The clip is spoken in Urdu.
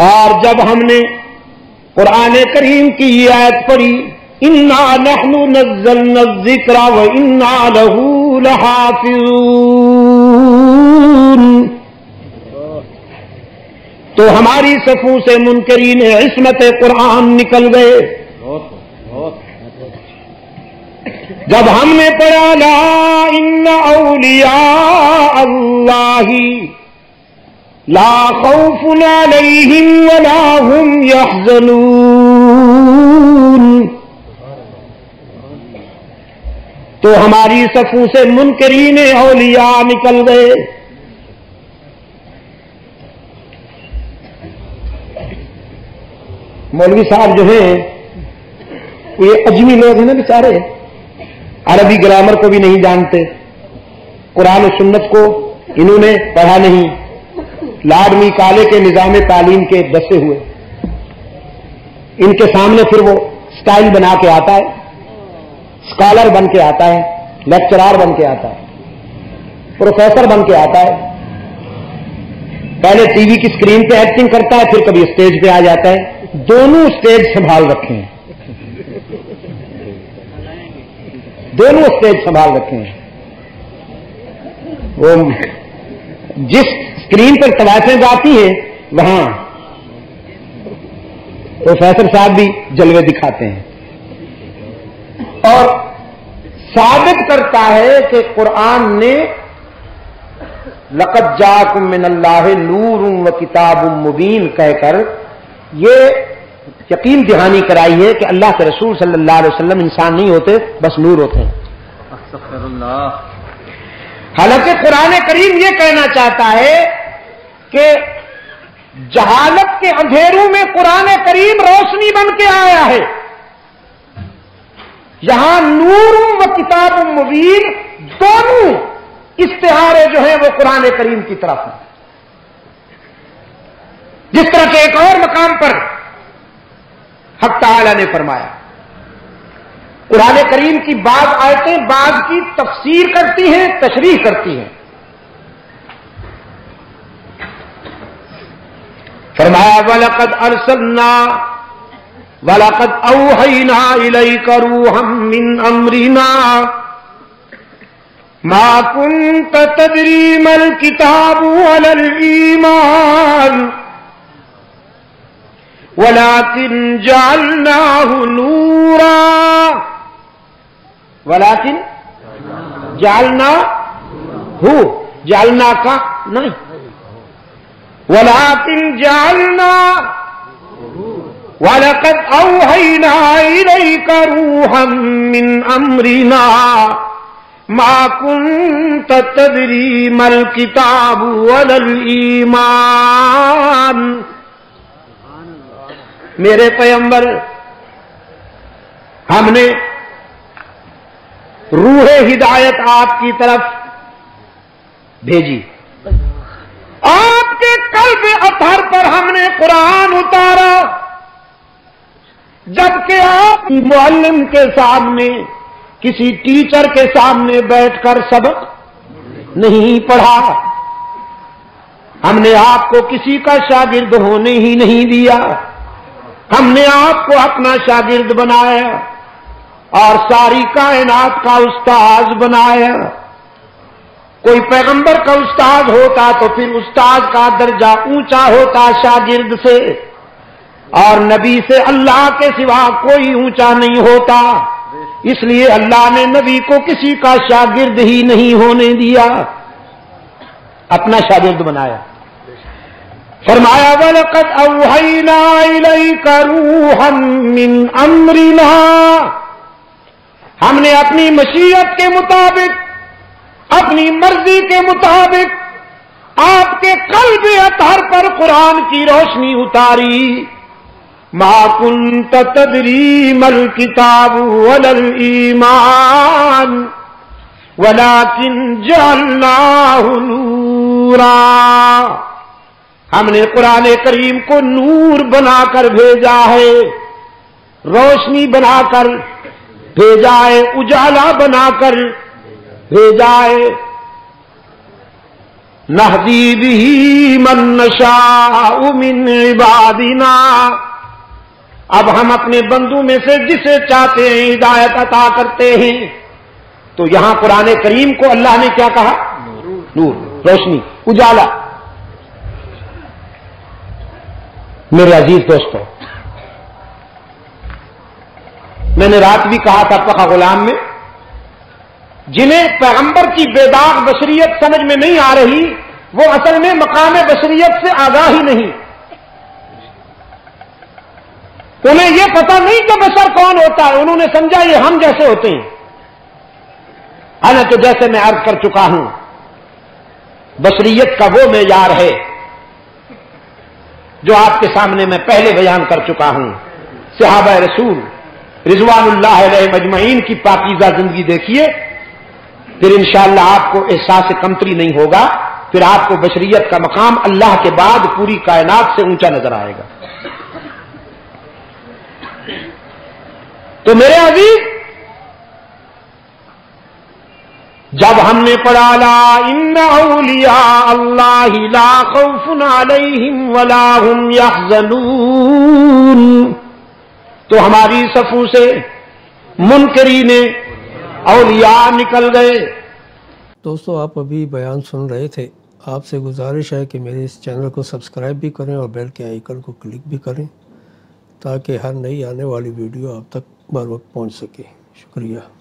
اور جب ہم نے قرآن کریم کی یہ آیت پڑھی انا نحن نزلنا الذکر وانا لہ لحافظون، تو ہماری صفوں سے منکرین عصمت قرآن نکل گئے. جب ہم نے پڑھا لا ان اولیاء اللہ لا خوف علیہم ولا هم يحزنون، تو ہماری صفوں سے منکرین اولیاء نکل گئے. مولوی صاحب جو ہیں یہ اجمی لوگ ہیں نا بیچارے، عربی گرامر کو بھی نہیں جانتے، قرآن و سنت کو انہوں نے پڑھا نہیں، لاڈمی کالے کے نظام تعلیم کے بسے ہوئے. ان کے سامنے پھر وہ سٹائل بنا کے آتا ہے، اسکالر بن کے آتا ہے، لیکچرار بن کے آتا ہے، پروفیسر بن کے آتا ہے. پہلے ٹی وی کی اسکرین پہ ایکٹنگ کرتا ہے، پھر کبھی اسٹیج پہ آ جاتا ہے. دونوں اسٹیج سنبھال رکھے ہیں، دونوں اسٹیج سنبھال رکھے ہیں. وہ جس اسکرین پر طوائفیں جاتی ہیں وہاں پروفیسر صاحب بھی جلوے دکھاتے ہیں، اور ثابت کرتا ہے کہ قرآن نے لقد جاءکم من اللہ نور و کتاب مبین کہہ کر یہ یقین دہانی کرائی ہے کہ اللہ کے رسول صلی اللہ علیہ وسلم انسان نہیں ہوتے، بس نور ہوتے ہیں. استغفر اللہ. حالانکہ قرآن کریم یہ کہنا چاہتا ہے کہ جہالت کے اندھیروں میں قرآن کریم روشنی بن کے آیا ہے. یہاں نور و کتاب مبین دونوں استعارے جو ہیں وہ قرآن کریم کی طرف ہیں. جس طرح کے ایک اور مقام پر حق تعالی نے فرمایا قرآن کریم کی بعض آیتیں بعض کی تفسیر کرتی ہیں، تشریح کرتی ہیں. فرمایا وَلَقَدْ أَرْسَلْنَا وَلَقَدْ أَوْحَيْنَا إِلَيْكَ رُوحًا مِّنْ أَمْرِنَا مَا كُنْتَ تَدْرِي مَا الْكِتَابُ وَلَا الْإِيمَانُ وَلَكِنْ جَعَلْنَاهُ نُورًا وَلَكِنْ جعلنا کا نہیں وَلَكِنْ جَعَلْنَا وَلَقَدْ أَوْحَيْنَا إِلَيْكَ رُوحًا مِّنْ أَمْرِنَا مَا كُنْتَ تَدْرِي مَا الْكِتَابُ وَلَا الْإِيمَانُ. میرے پیغمبر ہم نے روح ہدایت آپ کی طرف بھیجی، آپ کے قلب اطہر پر ہم نے قرآن اتارا، جبکہ آپ معلم کے سامنے کسی ٹیچر کے سامنے بیٹھ کر سبق نہیں پڑھا. ہم نے آپ کو کسی کا شاگرد ہونے ہی نہیں دیا، ہم نے آپ کو اپنا شاگرد بنایا اور ساری کائنات کا استاد بنایا. کوئی پیغمبر کا استاد ہوتا تو پھر استاد کا درجہ اونچا ہوتا شاگرد سے، اور نبی سے اللہ کے سوا کوئی اونچا نہیں ہوتا. اس لیے اللہ نے نبی کو کسی کا شاگرد ہی نہیں ہونے دیا، اپنا شاگرد بنایا. فرمایا وَلَقَدْ أَوْحَيْنَا إِلَيْكَ رُوحًا مِّنْ أَمْرِنَا، ہم نے اپنی مشیت کے مطابق، اپنی مرضی کے مطابق آپ کے قلب اطہر پر قرآن کی روشنی اتاری. مَا كُنْتَ تَدْرِي مَا الْكِتَابُ وَلَا الْإِيمَانُ وَلَكِنْ جَعَلْنَاهُ نُورًا. ہم نے قرآن کریم کو نور بنا کر بھیجا ہے، روشنی بنا کر بھیجا ہے، اجالا بنا کر بھیجا ہے. نہدی بہ من نشاء من عبادنا، اب ہم اپنے بندوں میں سے جسے چاہتے ہیں ہدایت عطا کرتے ہیں۔ تو یہاں قرآن کریم کو اللہ نے کیا کہا؟ نور، روشنی، اجالا۔ میرے عزیز دوستوں، میں نے رات بھی کہا تھا پخا غلام میں، جنہیں پیغمبر کی بے داغ بشریت سمجھ میں نہیں آ رہی، وہ اصل میں مقام بشریت سے آگاہ ہی نہیں۔ انہیں یہ پتہ نہیں کہ بشر کون ہوتا ہے، انہوں نے سمجھا یہ ہم جیسے ہوتے ہیں۔ حالانکہ جیسے میں عرض کر چکا ہوں، بشریت کا وہ معیار ہے جو آپ کے سامنے میں پہلے بیان کر چکا ہوں۔ صحابہ رسول رضوان اللہ علیہ مجمعین کی پاکیزہ زندگی دیکھیے، پھر انشاءاللہ آپ کو احساس کمتری نہیں ہوگا، پھر آپ کو بشریت کا مقام اللہ کے بعد پوری کائنات سے اونچا نظر آئے گا۔ تو میرے عزیز، جب ہم نے پڑھا لا ان اولیاء اللہ لا خوف علیہم ولا هم یحزنون، تو ہماری صفوں سے منکرین اولیاء نکل گئے۔ دوستو، آپ ابھی بیان سن رہے تھے۔ آپ سے گزارش ہے کہ میرے اس چینل کو سبسکرائب بھی کریں اور بیل کے آئیکن کو کلک بھی کریں تاکہ ہر نئی آنے والی ویڈیو آپ تک بر وقت پہنچ سکے۔ شکریہ۔